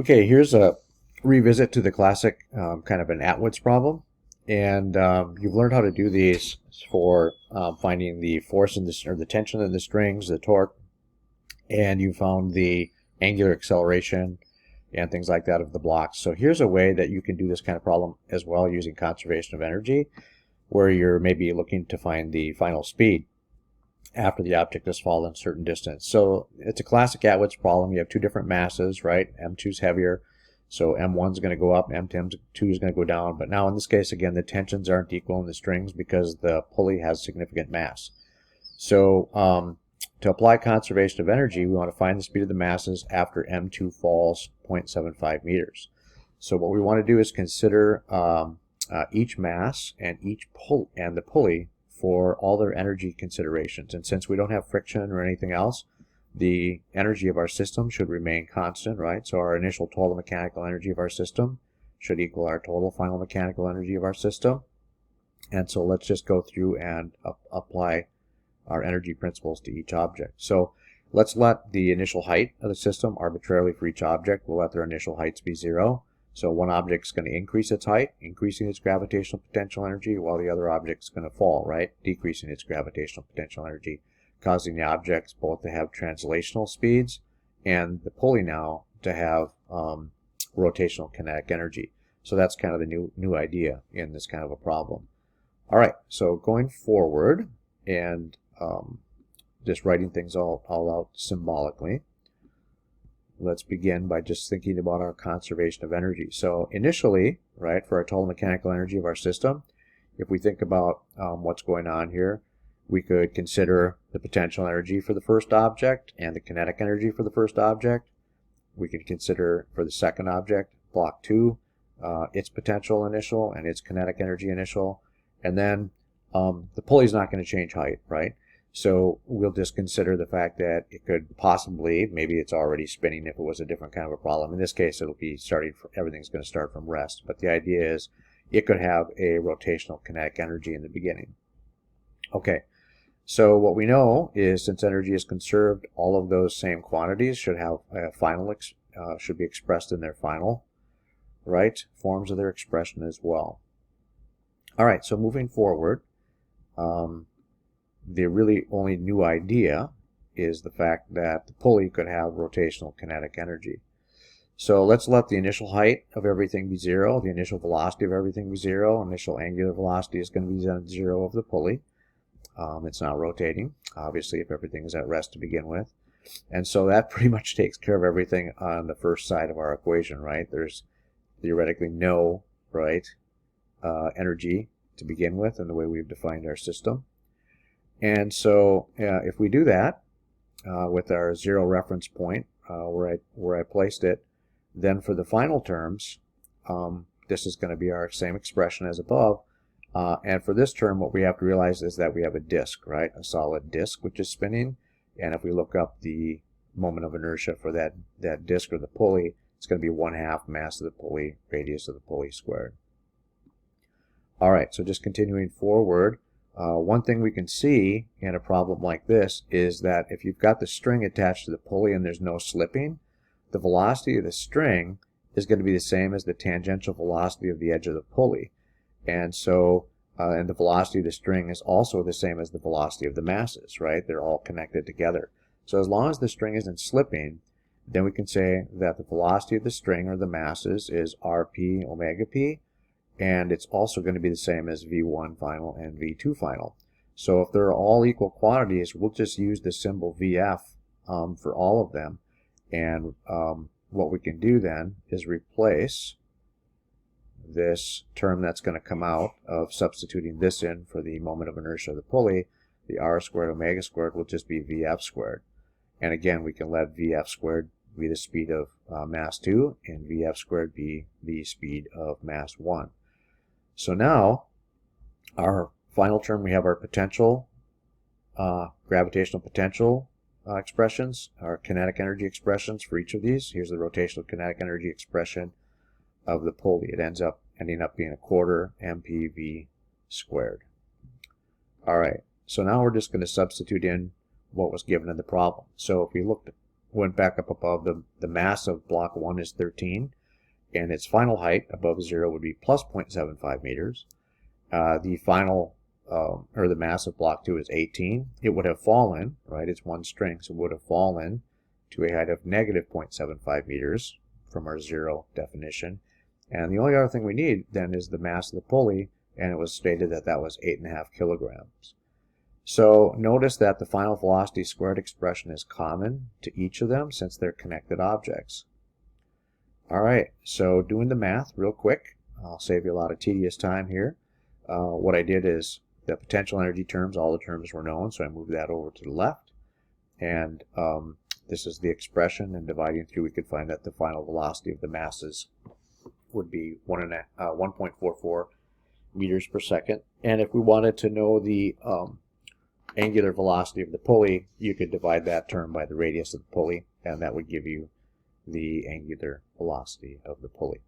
Okay, here's a revisit to the classic kind of an Atwoods problem. And you've learned how to do these for finding the force in or the tension in the strings, the torque, and you found the angular acceleration and things like that of the blocks. So here's a way that you can do this kind of problem as well using conservation of energy, where you're maybe looking to find the final speed after the object has fallen a certain distance. So it's a classic Atwoods problem. You have two different masses, right? M2 is heavier, so M1 is going to go up, M2 is going to go down. But now in this case, again, the tensions aren't equal in the strings because the pulley has significant mass. So to apply conservation of energy, we want to find the speed of the masses after M2 falls 0.75 meters. So what we want to do is consider each mass and the pulley for all their energy considerations. And since we don't have friction or anything else, the energy of our system should remain constant, right? So our initial total mechanical energy of our system should equal our total final mechanical energy of our system. And so let's just go through and apply our energy principles to each object. So let's let the initial height of the system arbitrarily for each object. We'll let their initial heights be 0. So one object is going to increase its height, increasing its gravitational potential energy, while the other object is going to fall, right? Decreasing its gravitational potential energy, causing the objects both to have translational speeds and the pulley now to have rotational kinetic energy. So that's kind of the new idea in this kind of a problem. All right, so going forward and just writing things all out symbolically. Let's begin by just thinking about our conservation of energy. So initially, right, for our total mechanical energy of our system, if we think about what's going on here, we could consider the potential energy for the first object and the kinetic energy for the first object. We could consider for the second object, block 2, its potential initial and its kinetic energy initial. And then the pulley is not going to change height, right? So we'll just consider the fact that it could possibly, maybe it's already spinning if it was a different kind of a problem. In this case, it'll be everything's going to start from rest. But the idea is it could have a rotational kinetic energy in the beginning. Okay, so what we know is since energy is conserved, all of those same quantities should have a final, should be expressed in their final, right, forms of their expression as well. All right, so moving forward, the really only new idea is the fact that the pulley could have rotational kinetic energy. So let's let the initial height of everything be 0, the initial velocity of everything be 0, initial angular velocity is going to be 0 of the pulley. It's not rotating, obviously, if everything is at rest to begin with. And so that pretty much takes care of everything on the first side of our equation, right? There's theoretically no, right, energy to begin with in the way we've defined our system. And so if we do that with our 0 reference point where I placed it, then for the final terms, this is going to be our same expression as above. And for this term, what we have to realize is that we have a disk, right? A solid disk which is spinning. And if we look up the moment of inertia for that disk or the pulley, it's going to be 1/2 mass of the pulley, radius of the pulley squared. All right, so just continuing forward. One thing we can see in a problem like this is that if you've got the string attached to the pulley and there's no slipping, the velocity of the string is going to be the same as the tangential velocity of the edge of the pulley. And so, and the velocity of the string is also the same as the velocity of the masses, right? They're all connected together. So as long as the string isn't slipping, then we can say that the velocity of the string or the masses is rp omega p. And it's also going to be the same as V1 final and V2 final. So if they're all equal quantities, we'll just use the symbol VF for all of them. And what we can do then is replace this term that's going to come out of substituting this in for the moment of inertia of the pulley. The r squared omega squared will just be VF squared. And again, we can let VF squared be the speed of mass 2 and VF squared be the speed of mass 1. So now, our final term, we have our potential, gravitational potential expressions, our kinetic energy expressions for each of these. Here's the rotational kinetic energy expression of the pulley. It ending up being 1/4 mpv squared. All right, so now we're just going to substitute in what was given in the problem. So if we looked went back up above, the mass of block 1 is 13, and its final height above 0 would be plus 0.75 meters. The final, or the mass of block 2 is 18. It would have fallen, right, it's one string, so it would have fallen to a height of negative 0.75 meters from our 0 definition. And the only other thing we need then is the mass of the pulley, and it was stated that that was 8.5 kilograms. So notice that the final velocity squared expression is common to each of them since they're connected objects. Alright, so doing the math real quick, I'll save you a lot of tedious time here. What I did is the potential energy terms, all the terms were known, so I moved that over to the left. And this is the expression, and dividing through we could find that the final velocity of the masses would be 1.44 meters per second. And if we wanted to know the angular velocity of the pulley, you could divide that term by the radius of the pulley, and that would give you the angular velocity of the pulley.